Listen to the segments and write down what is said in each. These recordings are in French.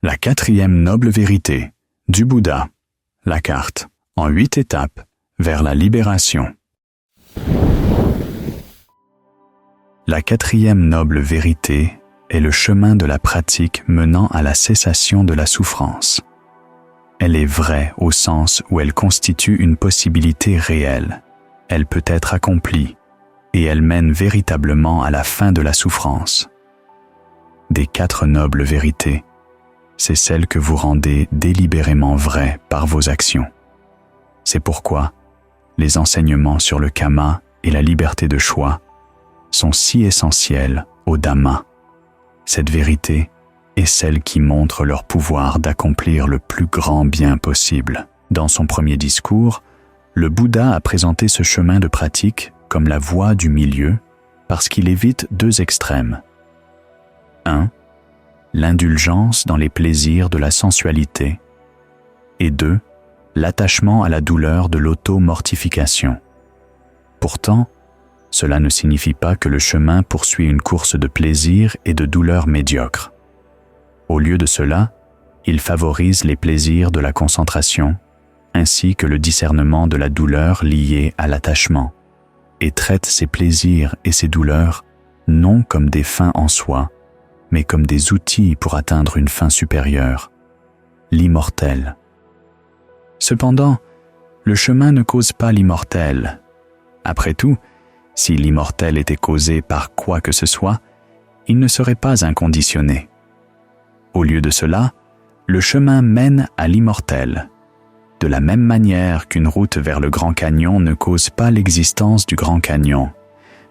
La quatrième noble vérité du Bouddha, la carte, en 8 étapes vers la libération. La quatrième noble vérité est le chemin de la pratique menant à la cessation de la souffrance. Elle est vraie au sens où elle constitue une possibilité réelle. Elle peut être accomplie et elle mène véritablement à la fin de la souffrance. Des 4 nobles vérités, c'est celle que vous rendez délibérément vraie par vos actions. C'est pourquoi les enseignements sur le karma et la liberté de choix sont si essentiels au Dhamma. Cette vérité est celle qui montre leur pouvoir d'accomplir le plus grand bien possible. Dans son premier discours, le Bouddha a présenté ce chemin de pratique comme la voie du milieu parce qu'il évite 2 extrêmes. 1. L'indulgence dans les plaisirs de la sensualité. Et 2. L'attachement à la douleur de l'auto-mortification. Pourtant, cela ne signifie pas que le chemin poursuit une course de plaisir et de douleur médiocre. Au lieu de cela, il favorise les plaisirs de la concentration, ainsi que le discernement de la douleur liée à l'attachement, et traite ces plaisirs et ces douleurs non comme des fins en soi, mais comme des outils pour atteindre une fin supérieure, l'immortel. Cependant, le chemin ne cause pas l'immortel. Après tout, si l'immortel était causé par quoi que ce soit, il ne serait pas inconditionné. Au lieu de cela, le chemin mène à l'immortel. De la même manière qu'une route vers le Grand Canyon ne cause pas l'existence du Grand Canyon,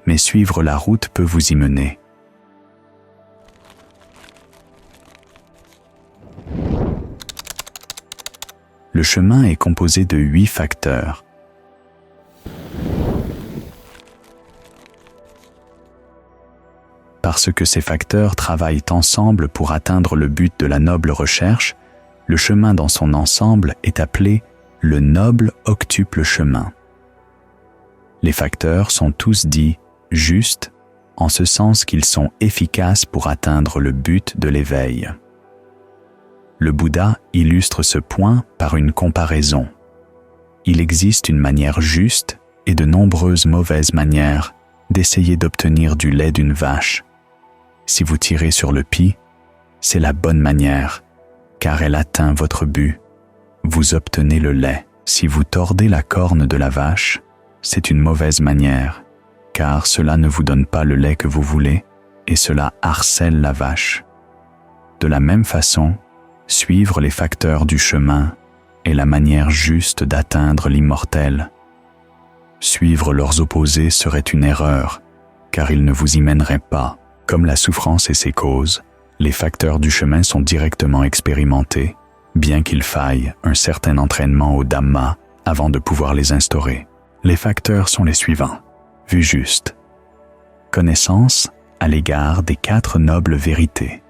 mais suivre la route peut vous y mener. Le chemin est composé de 8 facteurs. Parce que ces facteurs travaillent ensemble pour atteindre le but de la noble recherche, le chemin dans son ensemble est appelé le noble octuple chemin. Les facteurs sont tous dits justes, en ce sens qu'ils sont efficaces pour atteindre le but de l'éveil. Le Bouddha illustre ce point par une comparaison. Il existe une manière juste et de nombreuses mauvaises manières d'essayer d'obtenir du lait d'une vache. Si vous tirez sur le pis, c'est la bonne manière, car elle atteint votre but. Vous obtenez le lait. Si vous tordez la corne de la vache, c'est une mauvaise manière, car cela ne vous donne pas le lait que vous voulez et cela harcèle la vache. De la même façon, suivre les facteurs du chemin est la manière juste d'atteindre l'immortel. Suivre leurs opposés serait une erreur, car ils ne vous y mèneraient pas. Comme la souffrance et ses causes, les facteurs du chemin sont directement expérimentés, bien qu'il faille un certain entraînement au Dhamma avant de pouvoir les instaurer. Les facteurs sont les suivants. Vue juste. Connaissance à l'égard des 4 nobles vérités.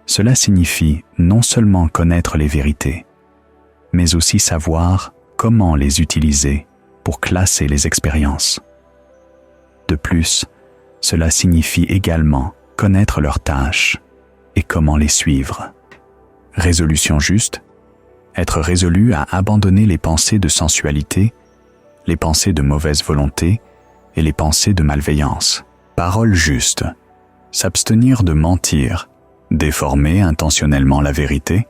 Cela signifie non seulement connaître les vérités, mais aussi savoir comment les utiliser pour classer les expériences. De plus, cela signifie également connaître leurs tâches et comment les suivre. Résolution juste, être résolu à abandonner les pensées de sensualité, les pensées de mauvaise volonté et les pensées de malveillance. Parole juste, s'abstenir de mentir, déformer intentionnellement la vérité,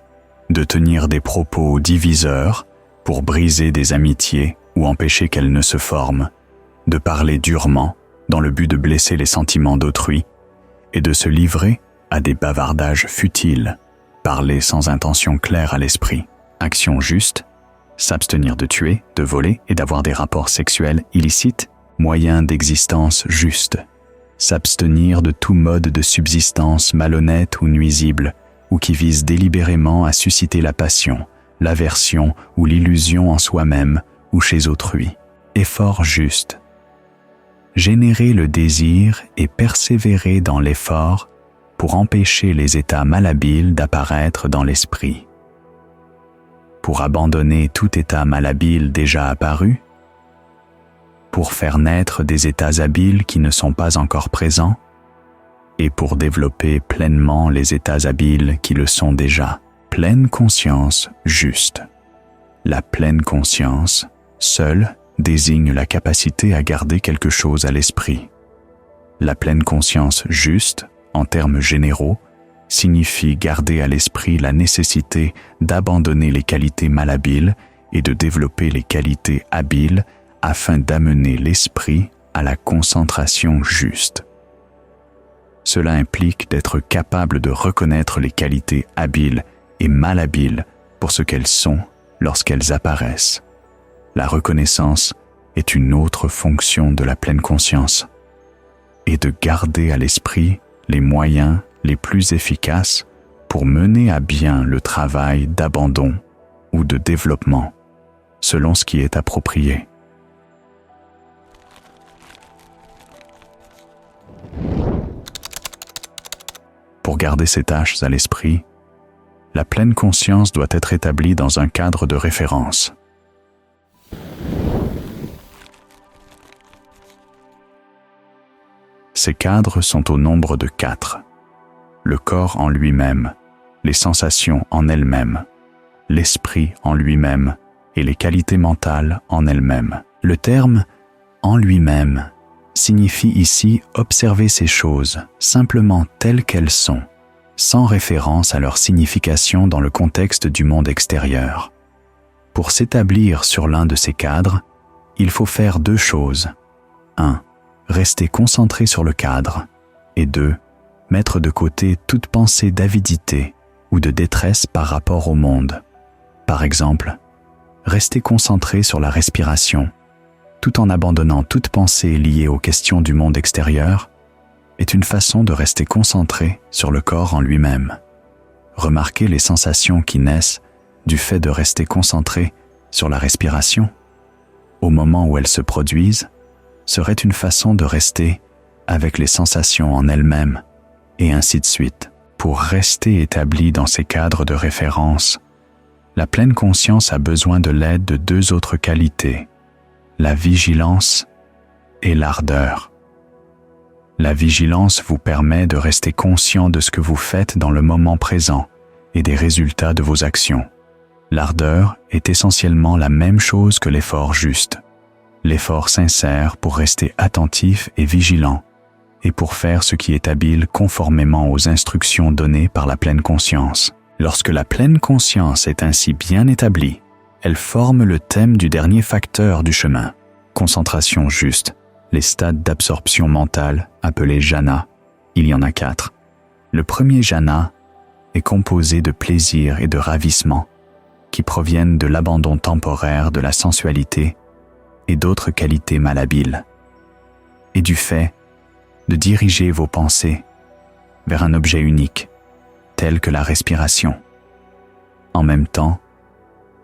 de tenir des propos diviseurs pour briser des amitiés ou empêcher qu'elles ne se forment, de parler durement dans le but de blesser les sentiments d'autrui et de se livrer à des bavardages futiles, parler sans intention claire à l'esprit. Action juste, s'abstenir de tuer, de voler et d'avoir des rapports sexuels illicites, moyen d'existence juste. S'abstenir de tout mode de subsistance malhonnête ou nuisible, ou qui vise délibérément à susciter la passion, l'aversion ou l'illusion en soi-même ou chez autrui. Effort juste. Générer le désir et persévérer dans l'effort pour empêcher les états malhabiles d'apparaître dans l'esprit. Pour abandonner tout état malhabile déjà apparu, pour faire naître des états habiles qui ne sont pas encore présents, et pour développer pleinement les états habiles qui le sont déjà. Pleine conscience juste. La pleine conscience, seule, désigne la capacité à garder quelque chose à l'esprit. La pleine conscience juste, en termes généraux, signifie garder à l'esprit la nécessité d'abandonner les qualités malhabiles et de développer les qualités habiles afin d'amener l'esprit à la concentration juste. Cela implique d'être capable de reconnaître les qualités habiles et malhabiles pour ce qu'elles sont lorsqu'elles apparaissent. La reconnaissance est une autre fonction de la pleine conscience, et de garder à l'esprit les moyens les plus efficaces pour mener à bien le travail d'abandon ou de développement, selon ce qui est approprié. Pour garder ces tâches à l'esprit, la pleine conscience doit être établie dans un cadre de référence. Ces cadres sont au nombre de 4. Le corps en lui-même, les sensations en elles-mêmes, l'esprit en lui-même et les qualités mentales en elles-mêmes. Le terme « en lui-même » signifie ici observer ces choses simplement telles qu'elles sont, sans référence à leur signification dans le contexte du monde extérieur. Pour s'établir sur l'un de ces cadres, il faut faire 2 choses. 1. Rester concentré sur le cadre, et 2. Mettre de côté toute pensée d'avidité ou de détresse par rapport au monde. Par exemple, rester concentré sur la respiration, tout en abandonnant toute pensée liée aux questions du monde extérieur, est une façon de rester concentré sur le corps en lui-même. Remarquez les sensations qui naissent du fait de rester concentré sur la respiration. Au moment où elles se produisent, serait une façon de rester avec les sensations en elles-mêmes, et ainsi de suite. Pour rester établi dans ces cadres de référence, la pleine conscience a besoin de l'aide de 2 autres qualités, la vigilance et l'ardeur. La vigilance vous permet de rester conscient de ce que vous faites dans le moment présent et des résultats de vos actions. L'ardeur est essentiellement la même chose que l'effort juste. L'effort sincère pour rester attentif et vigilant, et pour faire ce qui est habile conformément aux instructions données par la pleine conscience. Lorsque la pleine conscience est ainsi bien établie, elle forme le thème du dernier facteur du chemin, concentration juste, les stades d'absorption mentale appelés jhana. Il y en a 4. Le premier jhana est composé de plaisir et de ravissement, qui proviennent de l'abandon temporaire de la sensualité et d'autres qualités malhabiles, et du fait de diriger vos pensées vers un objet unique, tel que la respiration. En même temps,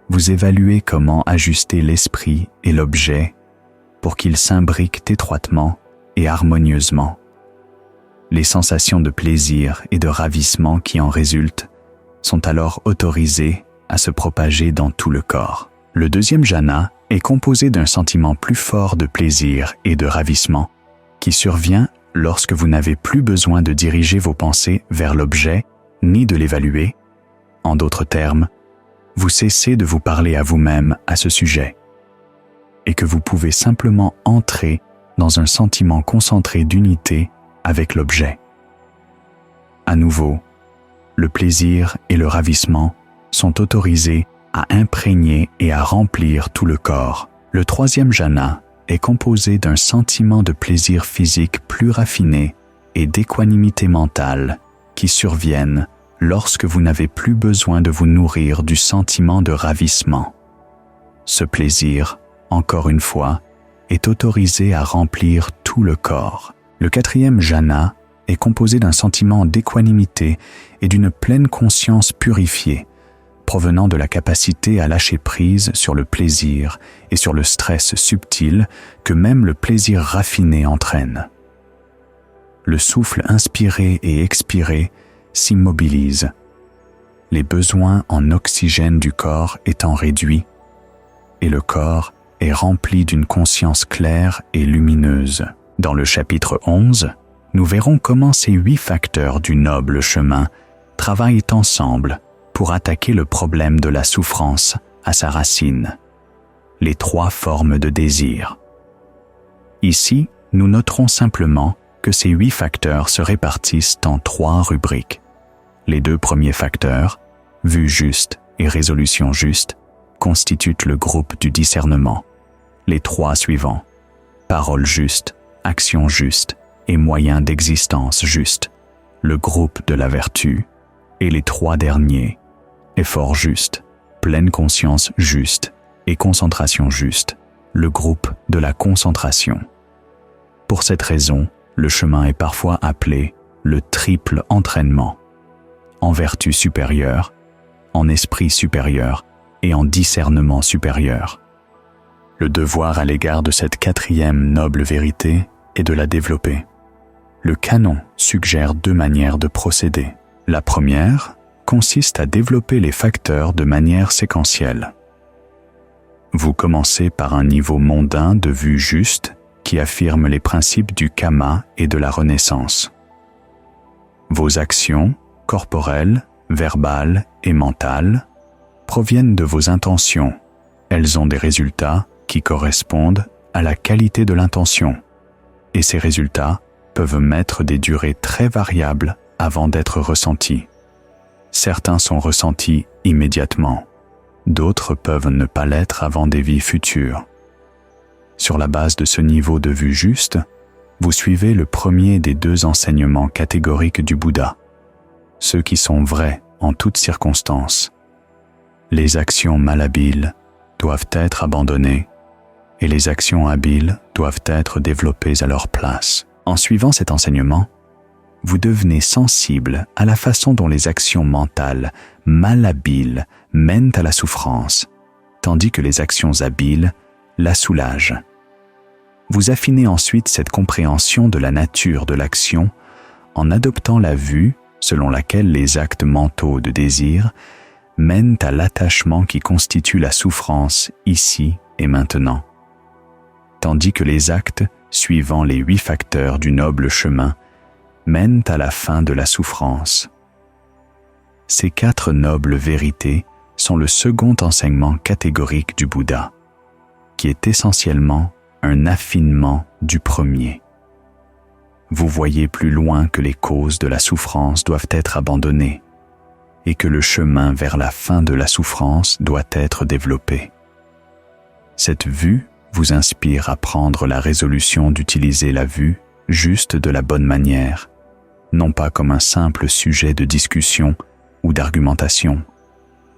vous évaluez comment ajuster l'esprit et l'objet pour qu'ils s'imbriquent étroitement et harmonieusement. Les sensations de plaisir et de ravissement qui en résultent sont alors autorisées à se propager dans tout le corps. Le deuxième jhana est composé d'un sentiment plus fort de plaisir et de ravissement qui survient lorsque vous n'avez plus besoin de diriger vos pensées vers l'objet ni de l'évaluer. En d'autres termes, vous cessez de vous parler à vous-même à ce sujet et que vous pouvez simplement entrer dans un sentiment concentré d'unité avec l'objet. À nouveau, le plaisir et le ravissement sont autorisés à imprégner et à remplir tout le corps. Le troisième jhana est composé d'un sentiment de plaisir physique plus raffiné et d'équanimité mentale qui surviennent lorsque vous n'avez plus besoin de vous nourrir du sentiment de ravissement. Ce plaisir, encore une fois, est autorisé à remplir tout le corps. Le quatrième jhana est composé d'un sentiment d'équanimité et d'une pleine conscience purifiée, provenant de la capacité à lâcher prise sur le plaisir et sur le stress subtil que même le plaisir raffiné entraîne. Le souffle inspiré et expiré s'immobilise, les besoins en oxygène du corps étant réduits, et le corps est rempli d'une conscience claire et lumineuse. Dans le chapitre 11, nous verrons comment ces 8 facteurs du noble chemin travaillent ensemble pour attaquer le problème de la souffrance à sa racine, les 3 formes de désir. Ici, nous noterons simplement que ces 8 facteurs se répartissent en 3 rubriques. Les 2 premiers facteurs, vue juste et résolution juste, constituent le groupe du discernement. Les 3 suivants, parole juste, action juste et moyen d'existence juste, le groupe de la vertu, et les 3 derniers, effort juste, pleine conscience juste et concentration juste, le groupe de la concentration. Pour cette raison, le chemin est parfois appelé le triple entraînement, en vertu supérieure, en esprit supérieur et en discernement supérieur. Le devoir à l'égard de cette 4e noble vérité est de la développer. Le canon suggère 2 manières de procéder. La première consiste à développer les facteurs de manière séquentielle. Vous commencez par un niveau mondain de vue juste qui affirme les principes du karma et de la renaissance. Vos actions, corporelles, verbales et mentales, proviennent de vos intentions. Elles ont des résultats qui correspondent à la qualité de l'intention, et ces résultats peuvent mettre des durées très variables avant d'être ressentis. Certains sont ressentis immédiatement, d'autres peuvent ne pas l'être avant des vies futures. Sur la base de ce niveau de vue juste, vous suivez le premier des 2 enseignements catégoriques du Bouddha, ceux qui sont vrais en toutes circonstances. Les actions malhabiles doivent être abandonnées et les actions habiles doivent être développées à leur place. En suivant cet enseignement, vous devenez sensible à la façon dont les actions mentales malhabiles mènent à la souffrance, tandis que les actions habiles la soulagent. Vous affinez ensuite cette compréhension de la nature de l'action en adoptant la vue selon laquelle les actes mentaux de désir mènent à l'attachement qui constitue la souffrance ici et maintenant, tandis que les actes suivant les 8 facteurs du noble chemin mènent à la fin de la souffrance. Ces 4 nobles vérités sont le second enseignement catégorique du Bouddha, qui est essentiellement un affinement du premier. Vous voyez plus loin que les causes de la souffrance doivent être abandonnées et que le chemin vers la fin de la souffrance doit être développé. Cette vue vous inspire à prendre la résolution d'utiliser la vue juste de la bonne manière, non pas comme un simple sujet de discussion ou d'argumentation,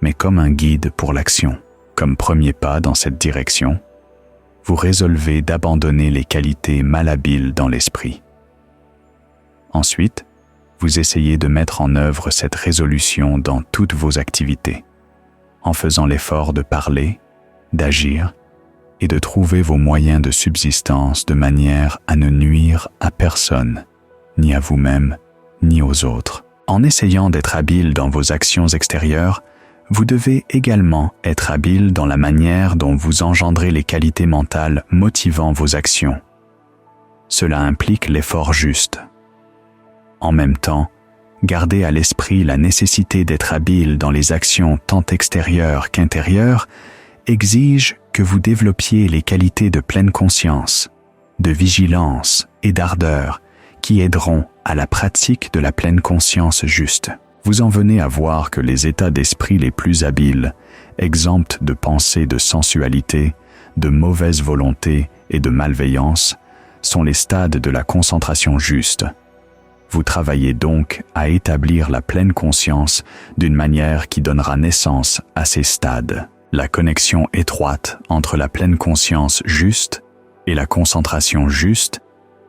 mais comme un guide pour l'action. Comme premier pas dans cette direction, vous résolvez d'abandonner les qualités malhabiles dans l'esprit. Ensuite, vous essayez de mettre en œuvre cette résolution dans toutes vos activités, en faisant l'effort de parler, d'agir et de trouver vos moyens de subsistance de manière à ne nuire à personne, ni à vous-même, ni aux autres. En essayant d'être habile dans vos actions extérieures, vous devez également être habile dans la manière dont vous engendrez les qualités mentales motivant vos actions. Cela implique l'effort juste. En même temps, gardez à l'esprit la nécessité d'être habile dans les actions tant extérieures qu'intérieures exige que vous développiez les qualités de pleine conscience, de vigilance et d'ardeur qui aideront à la pratique de la pleine conscience juste. Vous en venez à voir que les états d'esprit les plus habiles, exempts de pensées de sensualité, de mauvaise volonté et de malveillance, sont les stades de la concentration juste. Vous travaillez donc à établir la pleine conscience d'une manière qui donnera naissance à ces stades. La connexion étroite entre la pleine conscience juste et la concentration juste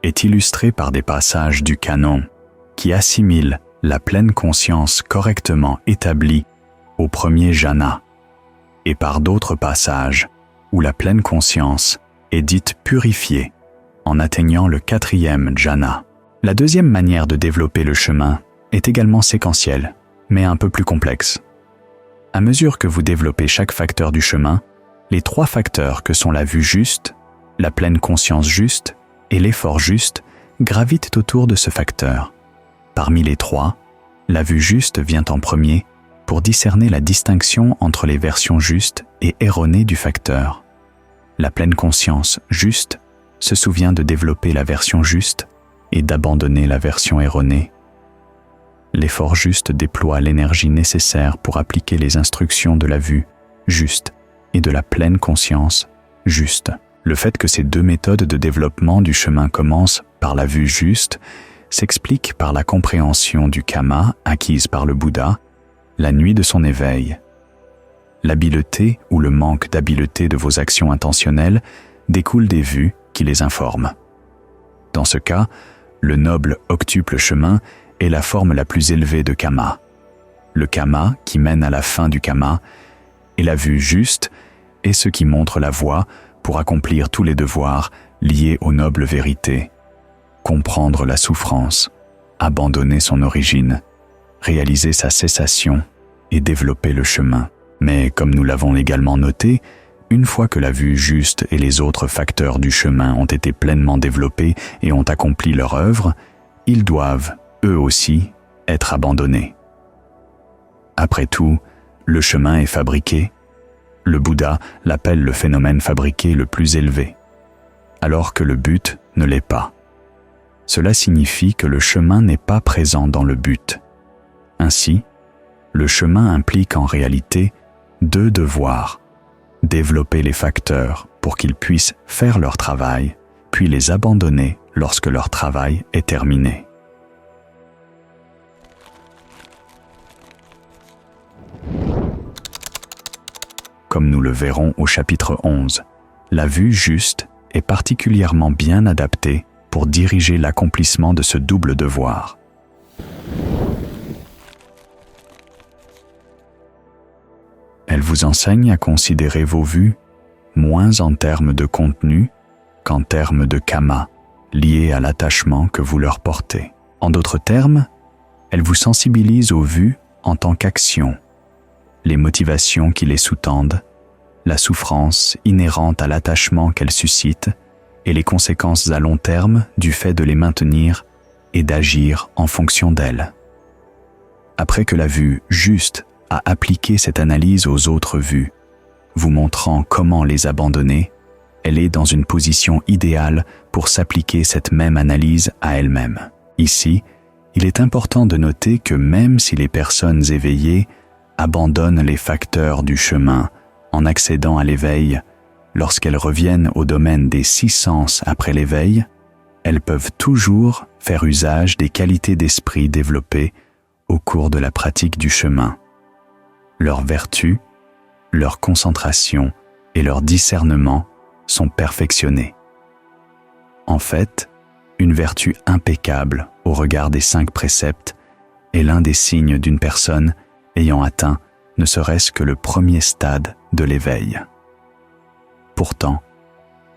est illustrée par des passages du canon qui assimilent la pleine conscience correctement établie au premier jhana, et par d'autres passages où la pleine conscience est dite purifiée en atteignant le 4e jhana. La deuxième manière de développer le chemin est également séquentielle, mais un peu plus complexe. À mesure que vous développez chaque facteur du chemin, les 3 facteurs que sont la vue juste, la pleine conscience juste et l'effort juste gravitent autour de ce facteur. Parmi les trois, la vue juste vient en premier pour discerner la distinction entre les versions justes et erronées du facteur. La pleine conscience juste se souvient de développer la version juste et d'abandonner la version erronée. L'effort juste déploie l'énergie nécessaire pour appliquer les instructions de la vue juste et de la pleine conscience juste. Le fait que ces deux méthodes de développement du chemin commencent par la vue juste s'explique par la compréhension du karma acquise par le Bouddha la nuit de son éveil. L'habileté ou le manque d'habileté de vos actions intentionnelles découle des vues qui les informent. Dans ce cas, le noble octuple chemin est la forme la plus élevée de karma. Le karma qui mène à la fin du karma et la vue juste est ce qui montre la voie pour accomplir tous les devoirs liés aux nobles vérités. Comprendre la souffrance, abandonner son origine, réaliser sa cessation et développer le chemin. Mais comme nous l'avons également noté, une fois que la vue juste et les autres facteurs du chemin ont été pleinement développés et ont accompli leur œuvre, ils doivent, eux aussi, être abandonnés. Après tout, le chemin est fabriqué. Le Bouddha l'appelle le phénomène fabriqué le plus élevé, alors que le but ne l'est pas. Cela signifie que le chemin n'est pas présent dans le but. Ainsi, le chemin implique en réalité deux devoirs: développer les facteurs pour qu'ils puissent faire leur travail, puis les abandonner lorsque leur travail est terminé. Comme nous le verrons au chapitre 11, la vue juste est particulièrement bien adaptée pour diriger l'accomplissement de ce double devoir. Elle vous enseigne à considérer vos vues moins en termes de contenu qu'en termes de karma, liés à l'attachement que vous leur portez. En d'autres termes, elle vous sensibilise aux vues en tant qu'action, les motivations qui les sous-tendent, la souffrance inhérente à l'attachement qu'elles suscitent et les conséquences à long terme du fait de les maintenir et d'agir en fonction d'elles. Après que la vue juste a appliqué cette analyse aux autres vues, vous montrant comment les abandonner, elle est dans une position idéale pour s'appliquer cette même analyse à elle-même. Ici, il est important de noter que même si les personnes éveillées abandonnent les facteurs du chemin en accédant à l'éveil, lorsqu'elles reviennent au domaine des 6 sens après l'éveil, elles peuvent toujours faire usage des qualités d'esprit développées au cours de la pratique du chemin. Leurs vertus, leur concentration et leur discernement sont perfectionnés. En fait, une vertu impeccable au regard des 5 préceptes est l'un des signes d'une personne ayant atteint ne serait-ce que le premier stade de l'éveil. Pourtant,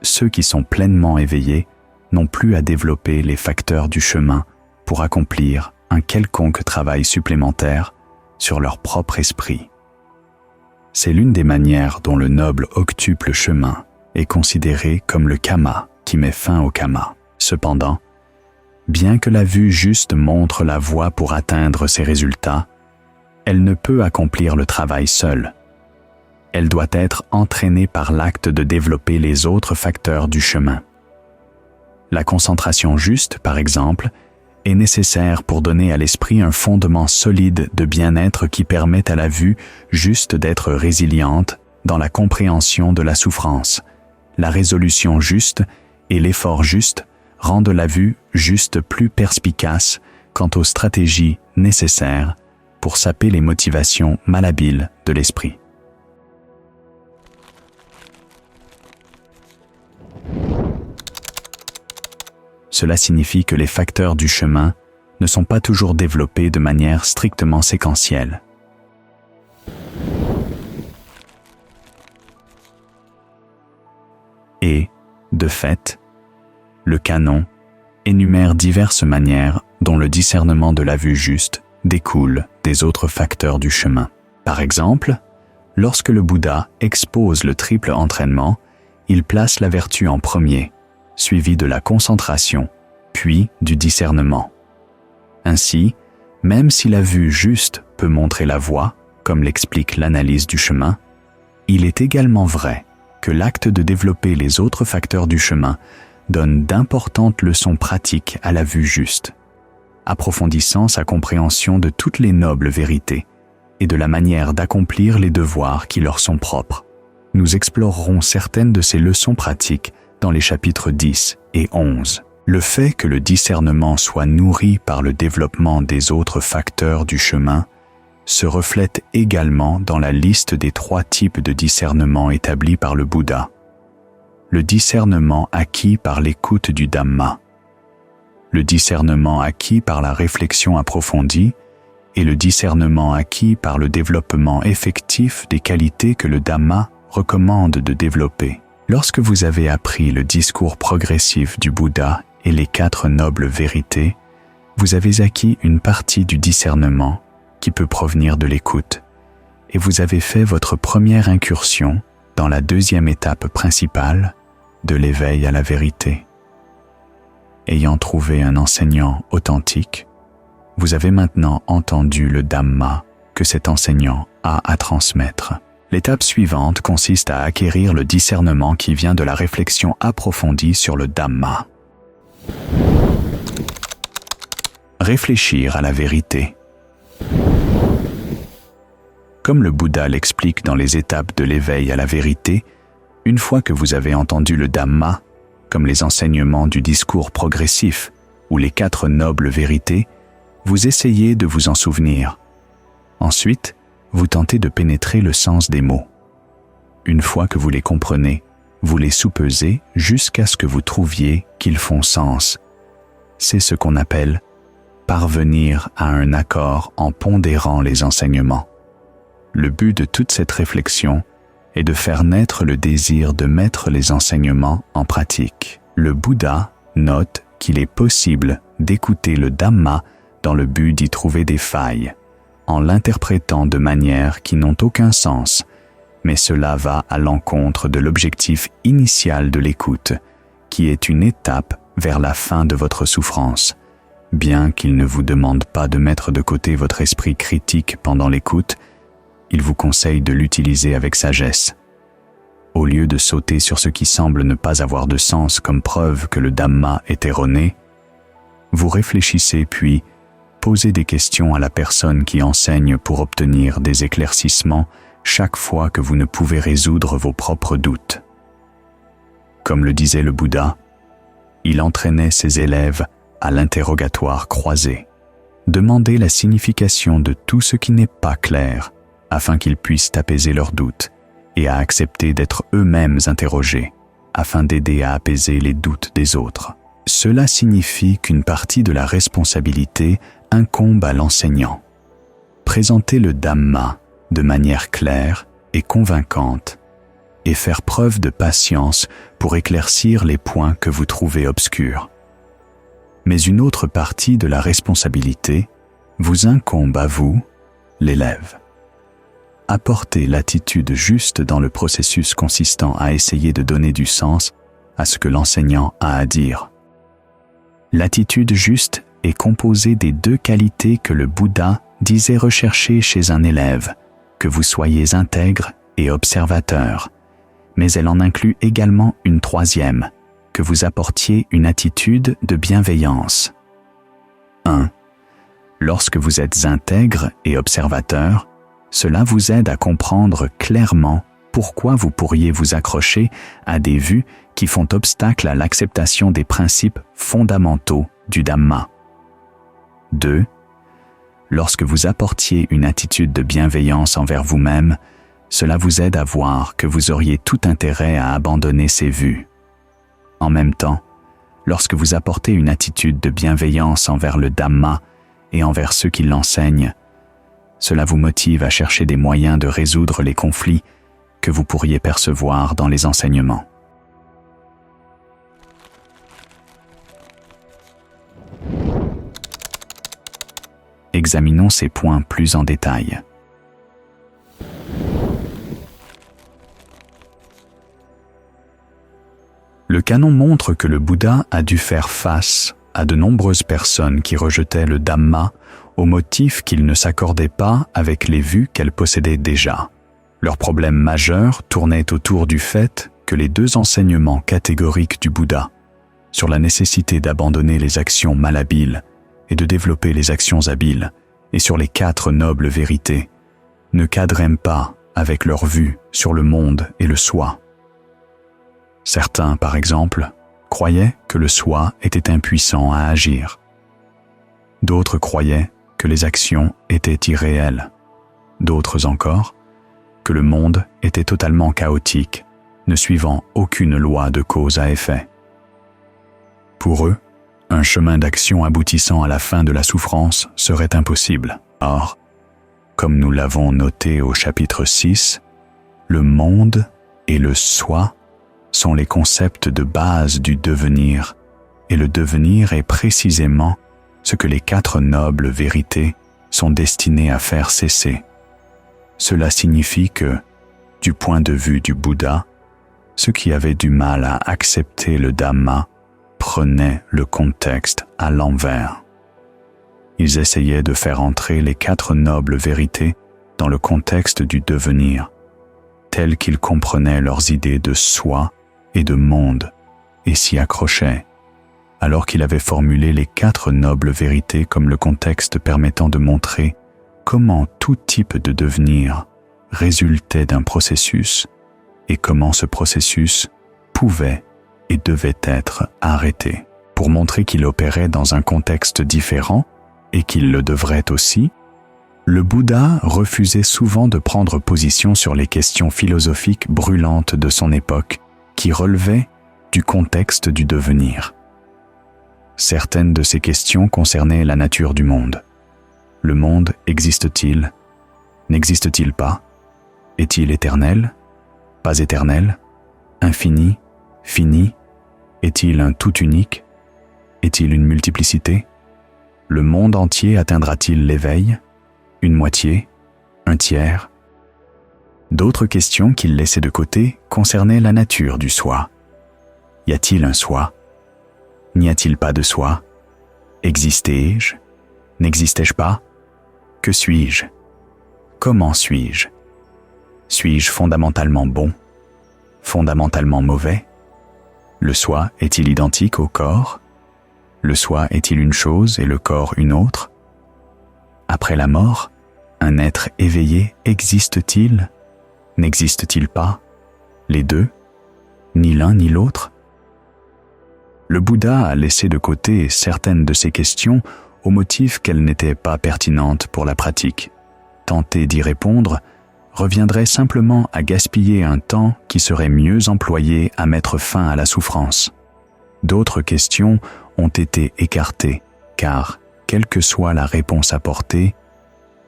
ceux qui sont pleinement éveillés n'ont plus à développer les facteurs du chemin pour accomplir un quelconque travail supplémentaire sur leur propre esprit. C'est l'une des manières dont le noble octuple chemin est considéré comme le karma qui met fin au karma. Cependant, bien que la vue juste montre la voie pour atteindre ces résultats, elle ne peut accomplir le travail seule. Elle doit être entraînée par l'acte de développer les autres facteurs du chemin. La concentration juste, par exemple, est nécessaire pour donner à l'esprit un fondement solide de bien-être qui permet à la vue juste d'être résiliente dans la compréhension de la souffrance. La résolution juste et l'effort juste rendent la vue juste plus perspicace quant aux stratégies nécessaires pour saper les motivations malhabiles de l'esprit. Cela signifie que les facteurs du chemin ne sont pas toujours développés de manière strictement séquentielle. Et, de fait, le canon énumère diverses manières dont le discernement de la vue juste découle des autres facteurs du chemin. Par exemple, lorsque le Bouddha expose le triple entraînement, il place la vertu en premier, suivi de la concentration puis du discernement. Ainsi, même si la vue juste peut montrer la voie, comme l'explique l'analyse du chemin, il est également vrai que l'acte de développer les autres facteurs du chemin donne d'importantes leçons pratiques à la vue juste, approfondissant sa compréhension de toutes les nobles vérités et de la manière d'accomplir les devoirs qui leur sont propres. Nous explorerons certaines de ces leçons pratiques dans les chapitres 10 et 11. Le fait que le discernement soit nourri par le développement des autres facteurs du chemin se reflète également dans la liste des 3 types de discernement établis par le Bouddha. Le discernement acquis par l'écoute du Dhamma, le discernement acquis par la réflexion approfondie et le discernement acquis par le développement effectif des qualités que le Dhamma recommande de développer. Lorsque vous avez appris le discours progressif du Bouddha et les 4 nobles vérités, vous avez acquis une partie du discernement qui peut provenir de l'écoute, et vous avez fait votre première incursion dans la 2e étape principale de l'éveil à la vérité. Ayant trouvé un enseignant authentique, vous avez maintenant entendu le Dhamma que cet enseignant a à transmettre. L'étape suivante consiste à acquérir le discernement qui vient de la réflexion approfondie sur le Dhamma. Réfléchir à la vérité. Comme le Bouddha l'explique dans les étapes de l'éveil à la vérité, une fois que vous avez entendu le Dhamma, comme les enseignements du discours progressif ou les 4 nobles vérités, vous essayez de vous en souvenir. Ensuite, vous tentez de pénétrer le sens des mots. Une fois que vous les comprenez, vous les soupesez jusqu'à ce que vous trouviez qu'ils font sens. C'est ce qu'on appelle parvenir à un accord en pondérant les enseignements. Le but de toute cette réflexion est de faire naître le désir de mettre les enseignements en pratique. Le Bouddha note qu'il est possible d'écouter le Dhamma dans le but d'y trouver des failles, en l'interprétant de manières qui n'ont aucun sens, mais cela va à l'encontre de l'objectif initial de l'écoute, qui est une étape vers la fin de votre souffrance. Bien qu'il ne vous demande pas de mettre de côté votre esprit critique pendant l'écoute, il vous conseille de l'utiliser avec sagesse. Au lieu de sauter sur ce qui semble ne pas avoir de sens comme preuve que le Dhamma est erroné, vous réfléchissez puis posez des questions à la personne qui enseigne pour obtenir des éclaircissements chaque fois que vous ne pouvez résoudre vos propres doutes. Comme le disait le Bouddha, il entraînait ses élèves à l'interrogatoire croisé. Demandez la signification de tout ce qui n'est pas clair afin qu'ils puissent apaiser leurs doutes et à accepter d'être eux-mêmes interrogés afin d'aider à apaiser les doutes des autres. Cela signifie qu'une partie de la responsabilité incombe à l'enseignant. Présenter le Dhamma de manière claire et convaincante et faire preuve de patience pour éclaircir les points que vous trouvez obscurs. Mais une autre partie de la responsabilité vous incombe à vous, l'élève. Apportez l'attitude juste dans le processus consistant à essayer de donner du sens à ce que l'enseignant a à dire. L'attitude juste est composée des 2 qualités que le Bouddha disait rechercher chez un élève, que vous soyez intègre et observateur, mais elle en inclut également une 3e, que vous apportiez une attitude de bienveillance. 1. Lorsque vous êtes intègre et observateur, cela vous aide à comprendre clairement pourquoi vous pourriez vous accrocher à des vues qui font obstacle à l'acceptation des principes fondamentaux du Dhamma. 2. Lorsque vous apportiez une attitude de bienveillance envers vous-même, cela vous aide à voir que vous auriez tout intérêt à abandonner ces vues. En même temps, lorsque vous apportez une attitude de bienveillance envers le Dhamma et envers ceux qui l'enseignent, cela vous motive à chercher des moyens de résoudre les conflits que vous pourriez percevoir dans les enseignements. Examinons ces points plus en détail. Le canon montre que le Bouddha a dû faire face à de nombreuses personnes qui rejetaient le Dhamma au motif qu'il ne s'accordait pas avec les vues qu'elles possédaient déjà. Leur problème majeur tournait autour du fait que les deux enseignements catégoriques du Bouddha sur la nécessité d'abandonner les actions malhabiles et de développer les actions habiles et sur les 4 nobles vérités ne cadraient pas avec leur vue sur le monde et le soi. Certains, par exemple, croyaient que le soi était impuissant à agir. D'autres croyaient que les actions étaient irréelles. D'autres encore, que le monde était totalement chaotique, ne suivant aucune loi de cause à effet. Pour eux, un chemin d'action aboutissant à la fin de la souffrance serait impossible. Or, comme nous l'avons noté au chapitre 6, le monde et le soi sont les concepts de base du devenir, et le devenir est précisément ce que les 4 nobles vérités sont destinées à faire cesser. Cela signifie que, du point de vue du Bouddha, ceux qui avaient du mal à accepter le Dhamma prenaient le contexte à l'envers. Ils essayaient de faire entrer les 4 nobles vérités dans le contexte du devenir, tel qu'ils comprenaient leurs idées de soi et de monde, et s'y accrochaient, alors qu'il avait formulé les 4 nobles vérités comme le contexte permettant de montrer comment tout type de devenir résultait d'un processus et comment ce processus pouvait et devait être arrêté. Pour montrer qu'il opérait dans un contexte différent et qu'il le devrait aussi, le Bouddha refusait souvent de prendre position sur les questions philosophiques brûlantes de son époque qui relevaient du contexte du devenir. Certaines de ces questions concernaient la nature du monde. Le monde existe-t-il? N'existe-t-il pas? Est-il éternel? Pas éternel? Infini? Fini? Est-il un tout unique? Est-il une multiplicité? Le monde entier atteindra-t-il l'éveil? Une moitié? Un tiers? D'autres questions qu'il laissait de côté concernaient la nature du soi. Y a-t-il un soi? N'y a-t-il pas de soi? Existais-je? N'existais-je pas? Que suis-je? Comment suis-je? Suis-je fondamentalement bon? Fondamentalement mauvais? Le soi est-il identique au corps? Le soi est-il une chose et le corps une autre? Après la mort, un être éveillé existe-t-il? N'existe-t-il pas? Les deux? Ni l'un ni l'autre? Le Bouddha a laissé de côté certaines de ces questions au motif qu'elles n'étaient pas pertinentes pour la pratique. Tenter d'y répondre reviendrait simplement à gaspiller un temps qui serait mieux employé à mettre fin à la souffrance. D'autres questions ont été écartées, car, quelle que soit la réponse apportée,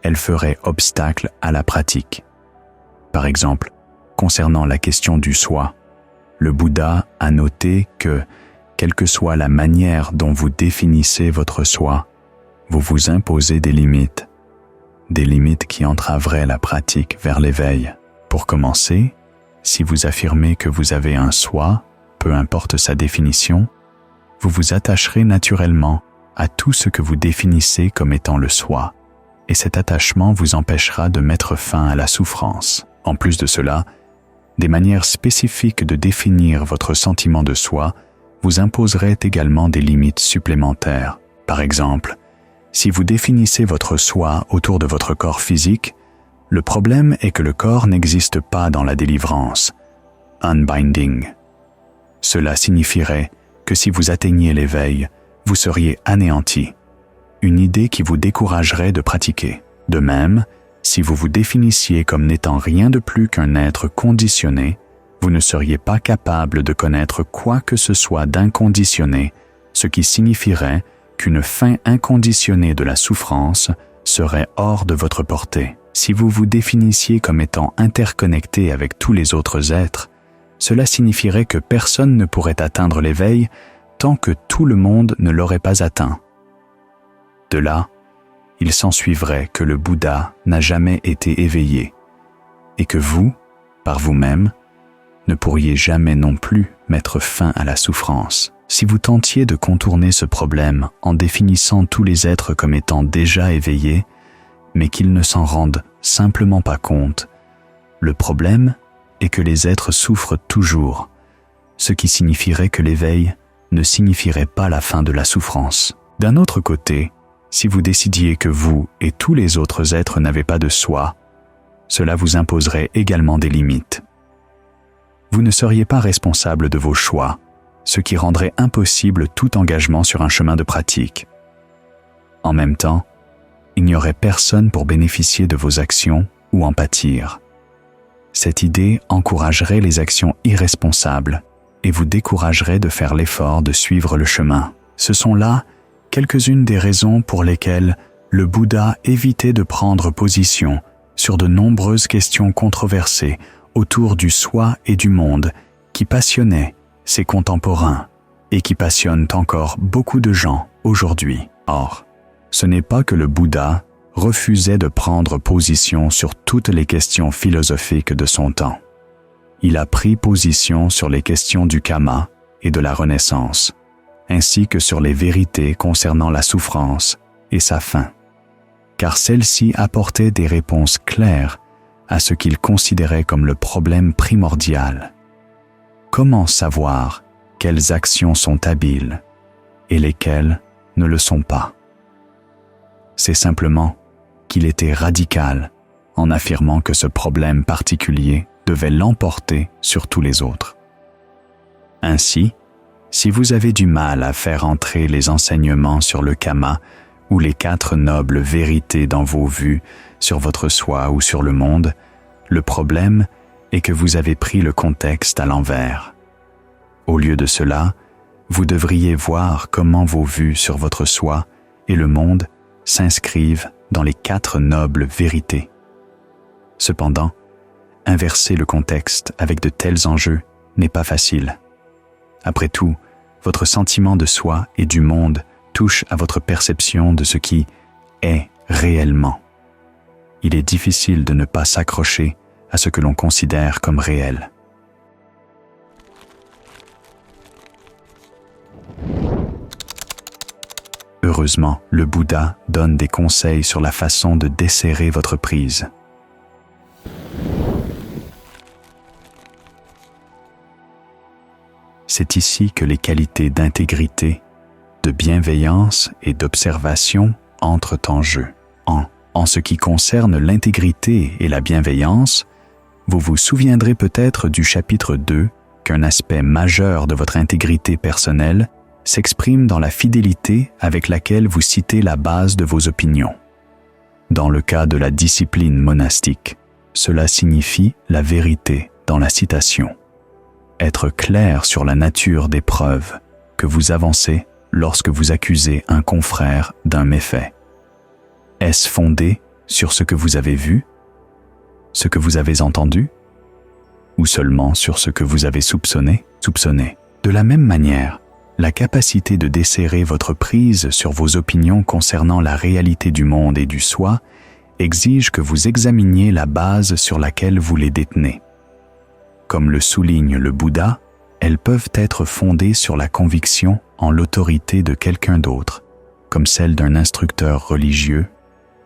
elle ferait obstacle à la pratique. Par exemple, concernant la question du soi, le Bouddha a noté que, quelle que soit la manière dont vous définissez votre soi, vous vous imposez des limites qui entraveraient la pratique vers l'éveil. Pour commencer, si vous affirmez que vous avez un soi, peu importe sa définition, vous vous attacherez naturellement à tout ce que vous définissez comme étant le soi, et cet attachement vous empêchera de mettre fin à la souffrance. En plus de cela, des manières spécifiques de définir votre sentiment de soi vous imposeraient également des limites supplémentaires. Par exemple, si vous définissez votre soi autour de votre corps physique, le problème est que le corps n'existe pas dans la délivrance, unbinding. Cela signifierait que si vous atteigniez l'éveil, vous seriez anéanti, une idée qui vous découragerait de pratiquer. De même, si vous vous définissiez comme n'étant rien de plus qu'un être conditionné, vous ne seriez pas capable de connaître quoi que ce soit d'inconditionné, ce qui signifierait qu'une fin inconditionnée de la souffrance serait hors de votre portée. Si vous vous définissiez comme étant interconnecté avec tous les autres êtres, cela signifierait que personne ne pourrait atteindre l'éveil tant que tout le monde ne l'aurait pas atteint. De là, il s'ensuivrait que le Bouddha n'a jamais été éveillé et que vous, par vous-même, ne pourriez jamais non plus mettre fin à la souffrance. Si vous tentiez de contourner ce problème en définissant tous les êtres comme étant déjà éveillés, mais qu'ils ne s'en rendent simplement pas compte, le problème est que les êtres souffrent toujours, ce qui signifierait que l'éveil ne signifierait pas la fin de la souffrance. D'un autre côté, si vous décidiez que vous et tous les autres êtres n'avaient pas de soi, cela vous imposerait également des limites. Vous ne seriez pas responsable de vos choix, ce qui rendrait impossible tout engagement sur un chemin de pratique. En même temps, il n'y aurait personne pour bénéficier de vos actions ou en pâtir. Cette idée encouragerait les actions irresponsables et vous découragerait de faire l'effort de suivre le chemin. Ce sont là quelques-unes des raisons pour lesquelles le Bouddha évitait de prendre position sur de nombreuses questions controversées autour du soi et du monde qui passionnaient ses contemporains et qui passionnent encore beaucoup de gens aujourd'hui. Or, ce n'est pas que le Bouddha refusait de prendre position sur toutes les questions philosophiques de son temps. Il a pris position sur les questions du karma et de la renaissance, ainsi que sur les vérités concernant la souffrance et sa fin, car celles-ci apportaient des réponses claires à ce qu'il considérait comme le problème primordial. Comment savoir quelles actions sont habiles et lesquelles ne le sont pas? C'est simplement qu'il était radical en affirmant que ce problème particulier devait l'emporter sur tous les autres. Ainsi, si vous avez du mal à faire entrer les enseignements sur le karma ou les 4 nobles vérités dans vos vues sur votre soi ou sur le monde, le problème est que vous avez pris le contexte à l'envers. Au lieu de cela, vous devriez voir comment vos vues sur votre soi et le monde s'inscrivent dans les 4 nobles vérités. Cependant, inverser le contexte avec de tels enjeux n'est pas facile. Après tout, votre sentiment de soi et du monde touche à votre perception de ce qui est réellement. Il est difficile de ne pas s'accrocher à ce que l'on considère comme réel. Heureusement, le Bouddha donne des conseils sur la façon de desserrer votre prise. C'est ici que les qualités d'intégrité, de bienveillance et d'observation entrent en jeu. En ce qui concerne l'intégrité et la bienveillance, vous vous souviendrez peut-être du chapitre 2 qu'un aspect majeur de votre intégrité personnelle s'exprime dans la fidélité avec laquelle vous citez la base de vos opinions. Dans le cas de la discipline monastique, cela signifie la vérité dans la citation. Être clair sur la nature des preuves que vous avancez lorsque vous accusez un confrère d'un méfait. Est-ce fondé sur ce que vous avez vu, ce que vous avez entendu, ou seulement sur ce que vous avez soupçonné? De la même manière, la capacité de desserrer votre prise sur vos opinions concernant la réalité du monde et du soi exige que vous examiniez la base sur laquelle vous les détenez. Comme le souligne le Bouddha, elles peuvent être fondées sur la conviction en l'autorité de quelqu'un d'autre, comme celle d'un instructeur religieux,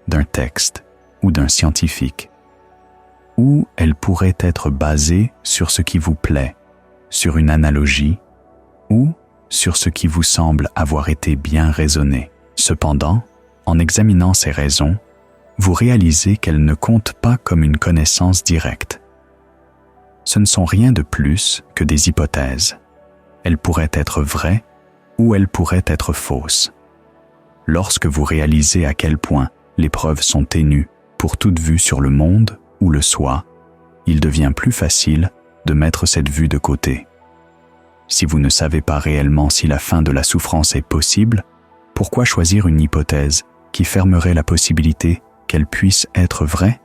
d'un texte ou d'un scientifique. Ou elles pourraient être basées sur ce qui vous plaît, sur une analogie, ou sur ce qui vous semble avoir été bien raisonné. Cependant, en examinant ces raisons, vous réalisez qu'elles ne comptent pas comme une connaissance directe. Ce ne sont rien de plus que des hypothèses. Elles pourraient être vraies ou elles pourraient être fausses. Lorsque vous réalisez à quel point les preuves sont ténues pour toute vue sur le monde ou le soi, il devient plus facile de mettre cette vue de côté. Si vous ne savez pas réellement si la fin de la souffrance est possible, pourquoi choisir une hypothèse qui fermerait la possibilité qu'elle puisse être vraie?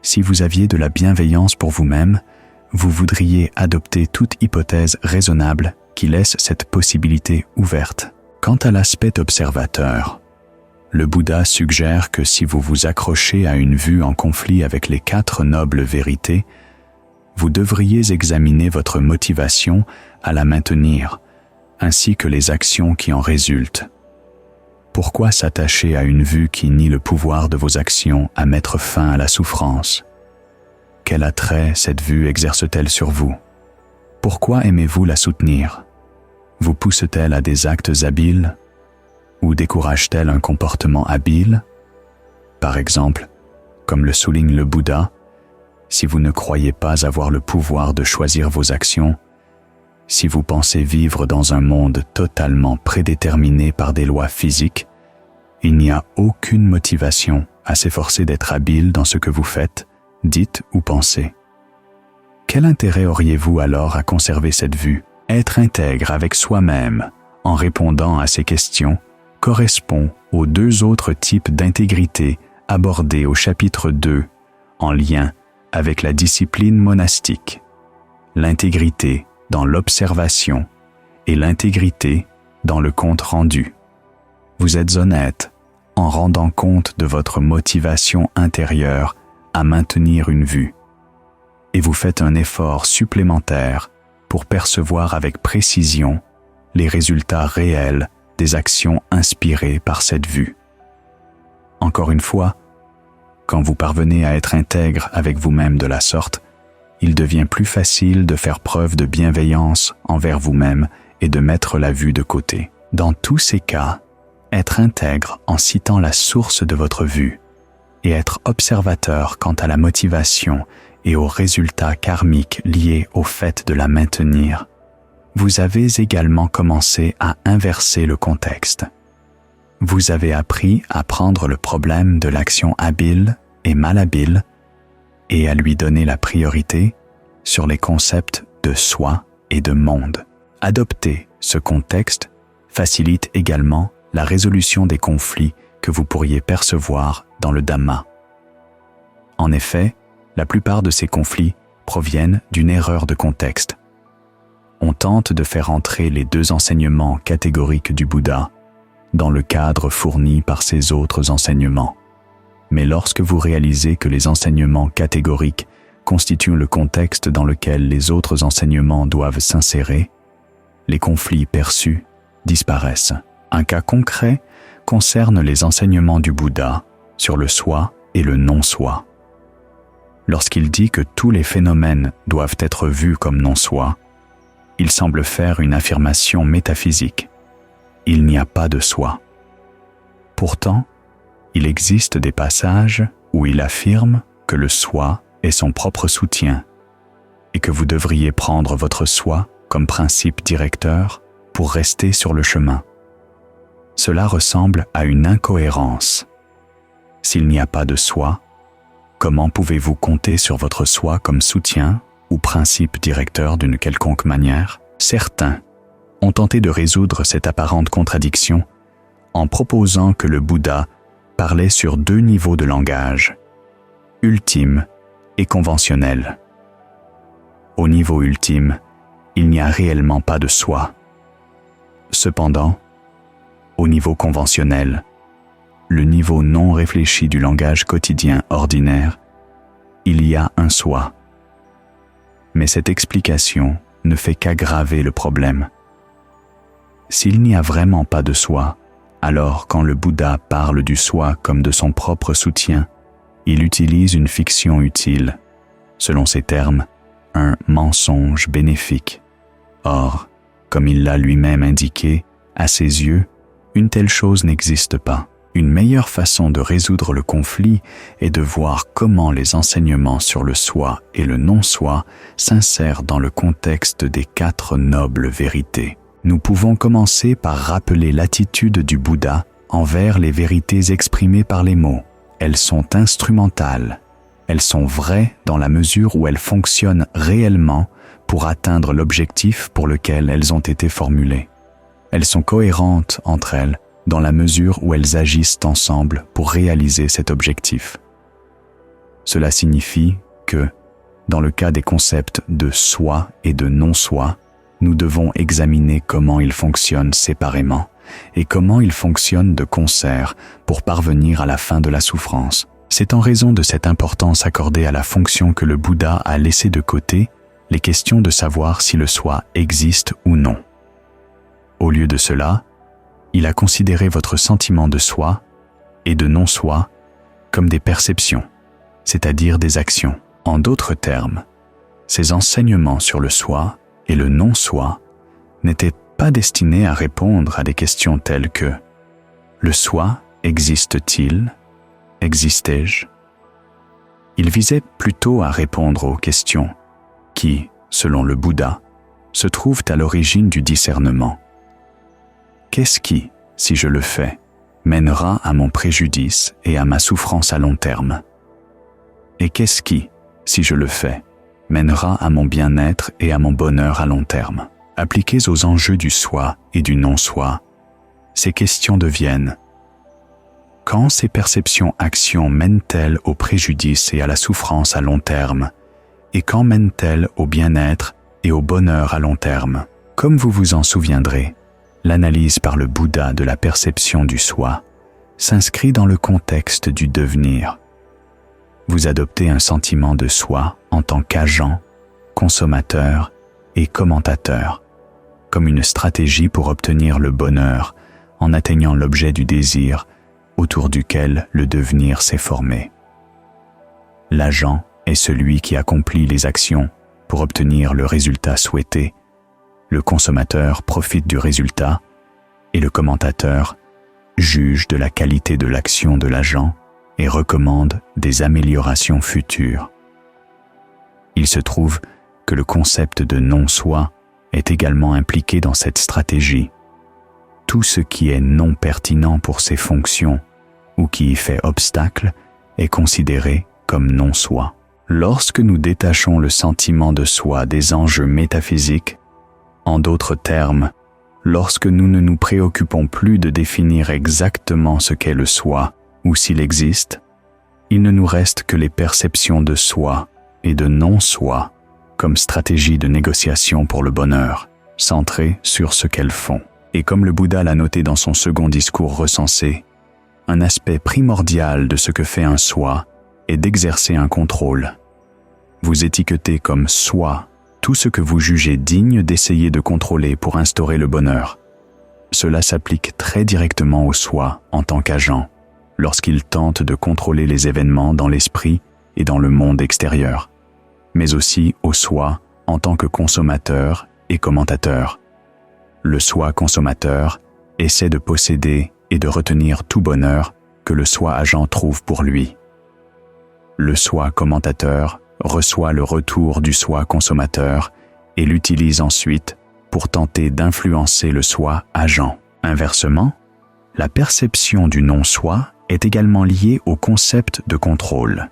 Si vous aviez de la bienveillance pour vous-même, vous voudriez adopter toute hypothèse raisonnable qui laisse cette possibilité ouverte. Quant à l'aspect observateur, le Bouddha suggère que si vous vous accrochez à une vue en conflit avec les 4 nobles vérités, vous devriez examiner votre motivation à la maintenir, ainsi que les actions qui en résultent. Pourquoi s'attacher à une vue qui nie le pouvoir de vos actions à mettre fin à la souffrance? Quel attrait cette vue exerce-t-elle sur vous? Pourquoi aimez-vous la soutenir? Vous pousse-t-elle à des actes habiles? Ou décourage-t-elle un comportement habile? Par exemple, comme le souligne le Bouddha, si vous ne croyez pas avoir le pouvoir de choisir vos actions, si vous pensez vivre dans un monde totalement prédéterminé par des lois physiques, il n'y a aucune motivation à s'efforcer d'être habile dans ce que vous faites, dites ou pensez. Quel intérêt auriez-vous alors à conserver cette vue? Être intègre avec soi-même en répondant à ces questions correspond aux deux autres types d'intégrité abordés au chapitre 2 en lien avec la discipline monastique. L'intégrité dans l'observation et l'intégrité dans le compte rendu. Vous êtes honnête en rendant compte de votre motivation intérieure à maintenir une vue. Et vous faites un effort supplémentaire pour percevoir avec précision les résultats réels des actions inspirées par cette vue. Encore une fois, quand vous parvenez à être intègre avec vous-même de la sorte, il devient plus facile de faire preuve de bienveillance envers vous-même et de mettre la vue de côté. Dans tous ces cas, être intègre en citant la source de votre vue et être observateur quant à la motivation et aux résultats karmiques liés au fait de la maintenir, vous avez également commencé à inverser le contexte. Vous avez appris à prendre le problème de l'action habile et malhabile et à lui donner la priorité sur les concepts de soi et de monde. Adopter ce contexte facilite également la résolution des conflits que vous pourriez percevoir dans le Dhamma. En effet, la plupart de ces conflits proviennent d'une erreur de contexte. On tente de faire entrer les deux enseignements catégoriques du Bouddha dans le cadre fourni par ses autres enseignements. Mais lorsque vous réalisez que les enseignements catégoriques constituent le contexte dans lequel les autres enseignements doivent s'insérer, les conflits perçus disparaissent. Un cas concret concerne les enseignements du Bouddha sur le soi et le non-soi. Lorsqu'il dit que tous les phénomènes doivent être vus comme non-soi, il semble faire une affirmation métaphysique. Il n'y a pas de soi. Pourtant, il existe des passages où il affirme que le soi est son propre soutien et que vous devriez prendre votre soi comme principe directeur pour rester sur le chemin. Cela ressemble à une incohérence. S'il n'y a pas de soi, comment pouvez-vous compter sur votre soi comme soutien ou principe directeur d'une quelconque manière? Certains ont tenté de résoudre cette apparente contradiction en proposant que le Bouddha parlait sur deux niveaux de langage, ultime et conventionnel. Au niveau ultime, il n'y a réellement pas de soi. Cependant, au niveau conventionnel, le niveau non réfléchi du langage quotidien ordinaire, il y a un soi. Mais cette explication ne fait qu'aggraver le problème. S'il n'y a vraiment pas de soi, alors quand le Bouddha parle du soi comme de son propre soutien, il utilise une fiction utile, selon ses termes, un mensonge bénéfique. Or, comme il l'a lui-même indiqué, à ses yeux, une telle chose n'existe pas. Une meilleure façon de résoudre le conflit est de voir comment les enseignements sur le soi et le non-soi s'insèrent dans le contexte des 4 nobles vérités. Nous pouvons commencer par rappeler l'attitude du Bouddha envers les vérités exprimées par les mots. Elles sont instrumentales. Elles sont vraies dans la mesure où elles fonctionnent réellement pour atteindre l'objectif pour lequel elles ont été formulées. Elles sont cohérentes entre elles dans la mesure où elles agissent ensemble pour réaliser cet objectif. Cela signifie que, dans le cas des concepts de soi et de non-soi, nous devons examiner comment ils fonctionnent séparément et comment ils fonctionnent de concert pour parvenir à la fin de la souffrance. C'est en raison de cette importance accordée à la fonction que le Bouddha a laissé de côté les questions de savoir si le soi existe ou non. Au lieu de cela, il a considéré votre sentiment de soi et de non-soi comme des perceptions, c'est-à-dire des actions. En d'autres termes, ces enseignements sur le soi et le non-soi n'étaient pas destinés à répondre à des questions telles que « le soi existe-t-il ? Existais-je » Il visait plutôt à répondre aux questions qui, selon le Bouddha, se trouvent à l'origine du discernement. Qu'est-ce qui, si je le fais, mènera à mon préjudice et à ma souffrance à long terme? Et qu'est-ce qui, si je le fais, mènera à mon bien-être et à mon bonheur à long terme? Appliquées aux enjeux du soi et du non-soi, ces questions deviennent: quand ces perceptions-actions mènent-elles au préjudice et à la souffrance à long terme? Et quand mènent-elles au bien-être et au bonheur à long terme? Comme vous vous en souviendrez, l'analyse par le Bouddha de la perception du soi s'inscrit dans le contexte du devenir. Vous adoptez un sentiment de soi en tant qu'agent, consommateur et commentateur, comme une stratégie pour obtenir le bonheur en atteignant l'objet du désir autour duquel le devenir s'est formé. L'agent est celui qui accomplit les actions pour obtenir le résultat souhaité. Le consommateur profite du résultat et le commentateur juge de la qualité de l'action de l'agent et recommande des améliorations futures. Il se trouve que le concept de non-soi est également impliqué dans cette stratégie. Tout ce qui est non pertinent pour ses fonctions ou qui y fait obstacle est considéré comme non-soi. Lorsque nous détachons le sentiment de soi des enjeux métaphysiques, en d'autres termes, lorsque nous ne nous préoccupons plus de définir exactement ce qu'est le soi ou s'il existe, il ne nous reste que les perceptions de soi et de non-soi comme stratégie de négociation pour le bonheur, centrées sur ce qu'elles font. Et comme le Bouddha l'a noté dans son second discours recensé, un aspect primordial de ce que fait un soi est d'exercer un contrôle. Vous étiquetez comme soi tout ce que vous jugez digne d'essayer de contrôler pour instaurer le bonheur. Cela s'applique très directement au soi en tant qu'agent, lorsqu'il tente de contrôler les événements dans l'esprit et dans le monde extérieur, mais aussi au soi en tant que consommateur et commentateur. Le soi consommateur essaie de posséder et de retenir tout bonheur que le soi agent trouve pour lui. Le soi commentateur reçoit le retour du soi consommateur et l'utilise ensuite pour tenter d'influencer le soi agent. Inversement, la perception du non-soi est également liée au concept de contrôle.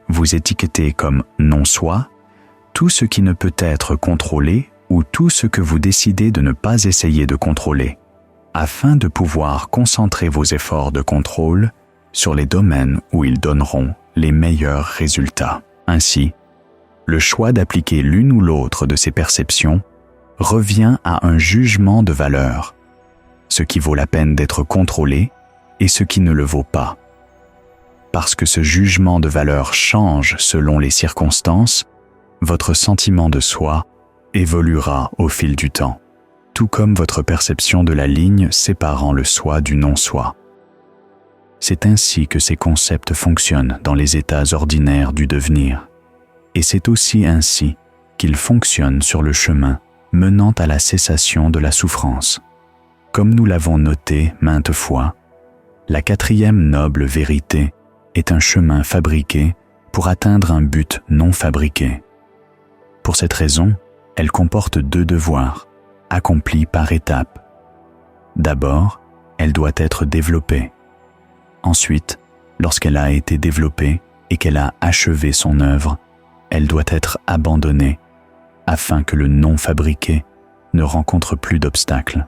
Vous étiquetez comme non-soi tout ce qui ne peut être contrôlé ou tout ce que vous décidez de ne pas essayer de contrôler, afin de pouvoir concentrer vos efforts de contrôle sur les domaines où ils donneront les meilleurs résultats. Ainsi, le choix d'appliquer l'une ou l'autre de ces perceptions revient à un jugement de valeur, ce qui vaut la peine d'être contrôlé et ce qui ne le vaut pas. Parce que ce jugement de valeur change selon les circonstances, votre sentiment de soi évoluera au fil du temps, tout comme votre perception de la ligne séparant le soi du non-soi. C'est ainsi que ces concepts fonctionnent dans les états ordinaires du devenir. Et c'est aussi ainsi qu'ils fonctionnent sur le chemin menant à la cessation de la souffrance. Comme nous l'avons noté maintes fois, la 4e noble vérité est un chemin fabriqué pour atteindre un but non fabriqué. Pour cette raison, elle comporte 2 devoirs, accomplis par étapes. D'abord, elle doit être développée. Ensuite, lorsqu'elle a été développée et qu'elle a achevé son œuvre, elle doit être abandonnée afin que le non fabriqué ne rencontre plus d'obstacles.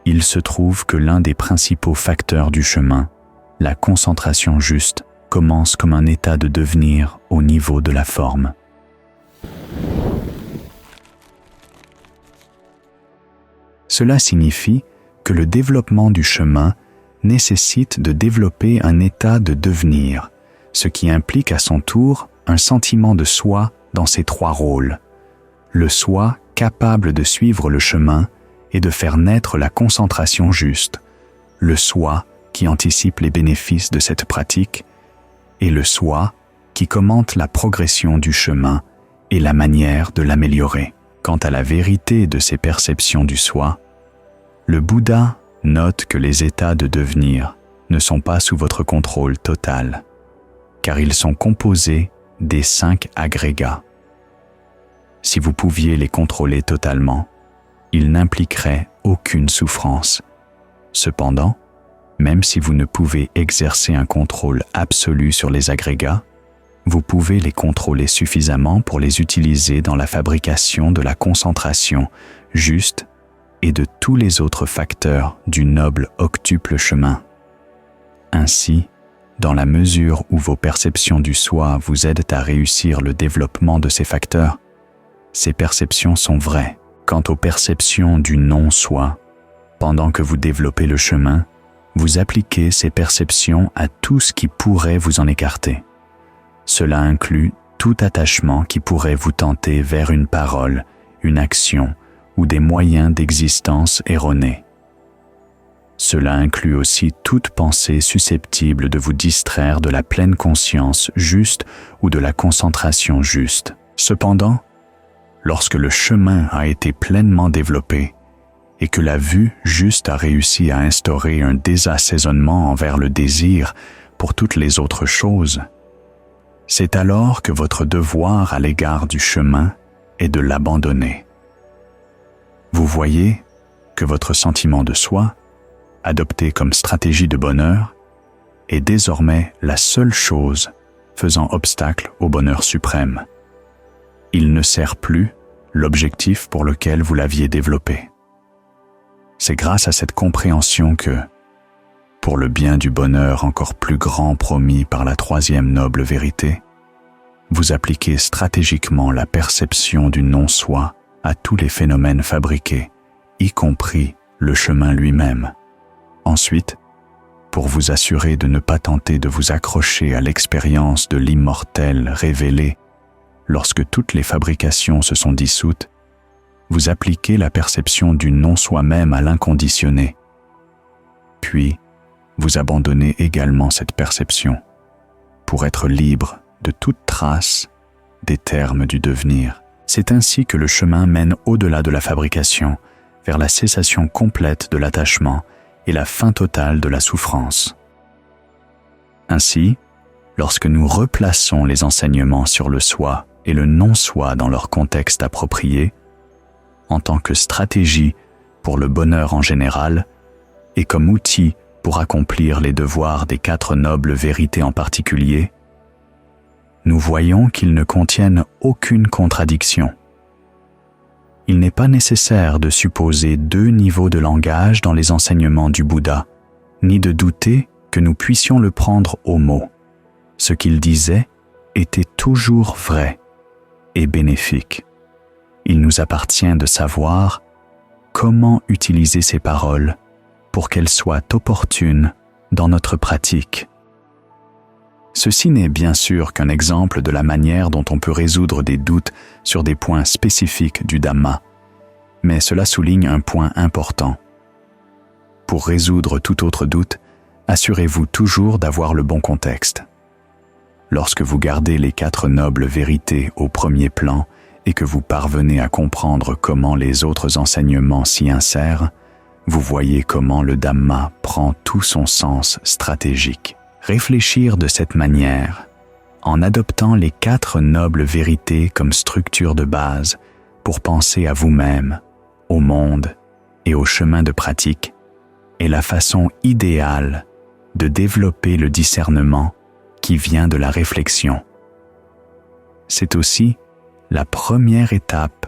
Il se trouve que l'un des principaux facteurs du chemin, la concentration juste, commence comme un état de devenir au niveau de la forme. Cela signifie que le développement du chemin nécessite de développer un état de devenir, ce qui implique à son tour un sentiment de soi dans ses trois rôles. Le soi capable de suivre le chemin et de faire naître la concentration juste, le soi qui anticipe les bénéfices de cette pratique, et le soi qui commente la progression du chemin et la manière de l'améliorer. Quant à la vérité de ces perceptions du soi, le Bouddha note que les états de devenir ne sont pas sous votre contrôle total, car ils sont composés des 5 agrégats. Si vous pouviez les contrôler totalement, ils n'impliqueraient aucune souffrance. Cependant, même si vous ne pouvez exercer un contrôle absolu sur les agrégats, vous pouvez les contrôler suffisamment pour les utiliser dans la fabrication de la concentration juste et de tous les autres facteurs du noble octuple chemin. Ainsi, dans la mesure où vos perceptions du soi vous aident à réussir le développement de ces facteurs, ces perceptions sont vraies. Quant aux perceptions du non-soi, pendant que vous développez le chemin, vous appliquez ces perceptions à tout ce qui pourrait vous en écarter. Cela inclut tout attachement qui pourrait vous tenter vers une parole, une action ou des moyens d'existence erronés. Cela inclut aussi toute pensée susceptible de vous distraire de la pleine conscience juste ou de la concentration juste. Cependant, lorsque le chemin a été pleinement développé et que la vue juste a réussi à instaurer un désassaisonnement envers le désir pour toutes les autres choses, c'est alors que votre devoir à l'égard du chemin est de l'abandonner. Vous voyez que votre sentiment de soi, adopté comme stratégie de bonheur, est désormais la seule chose faisant obstacle au bonheur suprême. Il ne sert plus l'objectif pour lequel vous l'aviez développé. C'est grâce à cette compréhension que, pour le bien du bonheur encore plus grand promis par la troisième noble vérité, vous appliquez stratégiquement la perception du non-soi à tous les phénomènes fabriqués, y compris le chemin lui-même. Ensuite, pour vous assurer de ne pas tenter de vous accrocher à l'expérience de l'immortel révélé lorsque toutes les fabrications se sont dissoutes, vous appliquez la perception du non-soi même à l'inconditionné. Puis, vous abandonnez également cette perception pour être libre de toute trace des termes du devenir. C'est ainsi que le chemin mène au-delà de la fabrication, vers la cessation complète de l'attachement et la fin totale de la souffrance. Ainsi, lorsque nous replaçons les enseignements sur le soi et le non-soi dans leur contexte approprié, en tant que stratégie pour le bonheur en général et comme outil pour accomplir les devoirs des 4 nobles vérités en particulier, nous voyons qu'ils ne contiennent aucune contradiction. Il n'est pas nécessaire de supposer 2 niveaux de langage dans les enseignements du Bouddha, ni de douter que nous puissions le prendre au mot. Ce qu'il disait était toujours vrai et bénéfique. Il nous appartient de savoir comment utiliser ces paroles pour qu'elles soient opportunes dans notre pratique. Ceci n'est bien sûr qu'un exemple de la manière dont on peut résoudre des doutes sur des points spécifiques du Dhamma, mais cela souligne un point important. Pour résoudre tout autre doute, assurez-vous toujours d'avoir le bon contexte. Lorsque vous gardez les 4 nobles vérités au premier plan et que vous parvenez à comprendre comment les autres enseignements s'y insèrent, vous voyez comment le Dhamma prend tout son sens stratégique. Réfléchir de cette manière, en adoptant les 4 nobles vérités comme structure de base pour penser à vous-même, au monde et au chemin de pratique, est la façon idéale de développer le discernement qui vient de la réflexion. C'est aussi la première étape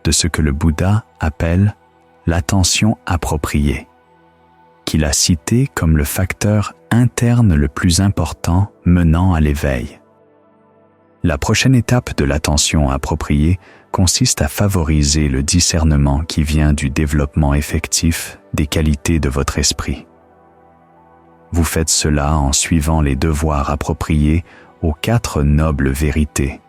de ce que le Bouddha appelle l'attention appropriée, qu'il a cité comme le facteur interne le plus important menant à l'éveil. La prochaine étape de l'attention appropriée consiste à favoriser le discernement qui vient du développement effectif des qualités de votre esprit. Vous faites cela en suivant les devoirs appropriés aux 4 nobles vérités,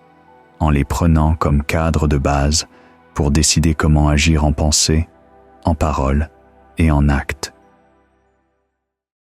en les prenant comme cadre de base pour décider comment agir en pensée, en parole et en acte.